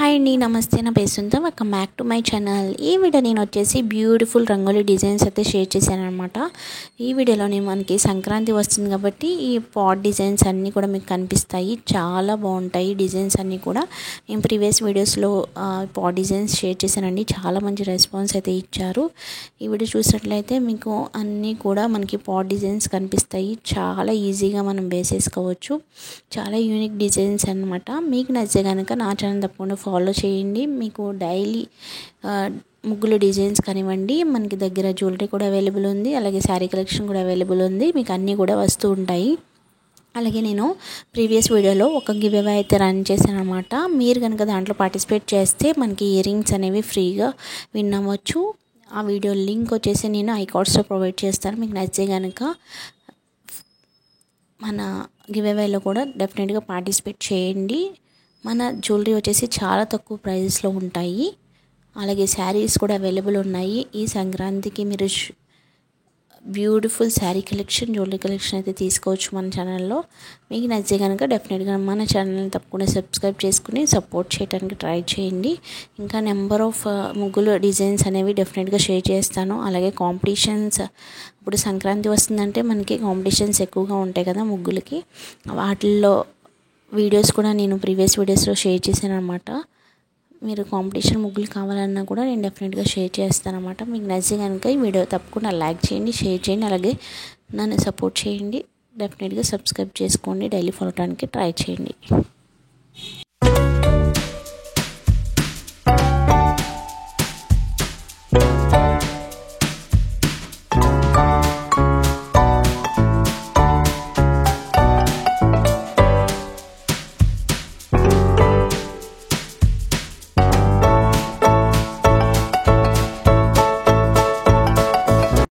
Hi అండి, నమస్తే. నా పేరు Sunitha. Welcome back to my channel. ఈ వీడియో నేను వచ్చేసి బ్యూటిఫుల్ రంగోలీ డిజైన్స్ అయితే షేర్ చేశాను అనమాట. ఈ వీడియోలోనే మనకి సంక్రాంతి వస్తుంది కాబట్టి ఈ పాట్ డిజైన్స్ అన్నీ కూడా మీకు కనిపిస్తాయి. చాలా బాగుంటాయి డిజైన్స్ అన్నీ కూడా. నేను ప్రీవియస్ వీడియోస్లో పాట్ డిజైన్స్ షేర్ చేశానండి. చాలా మంచి రెస్పాన్స్ అయితే ఇచ్చారు. ఈ వీడియో చూసినట్లయితే మీకు అన్నీ కూడా మనకి పాట్ డిజైన్స్ కనిపిస్తాయి. చాలా ఈజీగా మనం వేసేసుకోవచ్చు. చాలా యూనిక్ డిజైన్స్ అనమాట. మీకు నచ్చే కనుక నా ఛానల్ తప్పకుండా ఫాలో చేయండి. మీకు డైలీ ముగ్గులు డిజైన్స్ కానివ్వండి, మనకి దగ్గర జ్యువెలరీ కూడా అవైలబుల్ ఉంది, అలాగే శారీ కలెక్షన్ కూడా అవైలబుల్ ఉంది. మీకు అన్నీ కూడా వస్తూ ఉంటాయి. అలాగే నేను ప్రీవియస్ వీడియోలో ఒక గివ్ అవే అయితే రన్ చేశాను అనమాట. మీరు కనుక దాంట్లో పార్టిసిపేట్ చేస్తే మనకి ఇయర్ రింగ్స్ అనేవి ఫ్రీగా విన్ అవ్వచ్చు. ఆ వీడియో లింక్ వచ్చేసి నేను ఐకార్డ్స్లో ప్రొవైడ్ చేస్తాను. మీకు నచ్చే కనుక మన గివ్ అవేలో కూడా డెఫినెట్గా పార్టిసిపేట్ చేయండి. మన జ్యువెలరీ వచ్చేసి చాలా తక్కువ ప్రైజెస్లో ఉంటాయి. అలాగే శారీస్ కూడా అవైలబుల్ ఉన్నాయి. ఈ సంక్రాంతికి మీరు beautiful sari collection, jewellery collection అయితే తీసుకోవచ్చు మన ఛానల్లో. మీకు నచ్చే కనుక డెఫినెట్గా మన ఛానల్ని తప్పకుండా సబ్స్క్రైబ్ చేసుకుని సపోర్ట్ చేయడానికి ట్రై చేయండి. ఇంకా నెంబర్ ఆఫ్ ముగ్గులు డిజైన్స్ అనేవి డెఫినెట్గా షేర్ చేస్తాను. అలాగే కాంపిటీషన్స్, ఇప్పుడు సంక్రాంతి వస్తుందంటే మనకి కాంపిటీషన్స్ ఎక్కువగా ఉంటాయి కదా ముగ్గులకి. వాటిల్లో వీడియోస్ కూడా నేను ప్రీవియస్ వీడియోస్లో షేర్ చేశాను అనమాట. మీరు కాంపిటీషన్ ముగ్గులు కావాలన్నా కూడా నేను డెఫినెట్గా షేర్ చేస్తాను అనమాట. మీకు నచ్చే కనుక ఈ వీడియో తప్పకుండా లైక్ చేయండి, షేర్ చేయండి, అలాగే నన్ను సపోర్ట్ చేయండి. డెఫినెట్గా సబ్స్క్రైబ్ చేసుకోండి, డైలీ ఫాలో అవడానికి ట్రై చేయండి.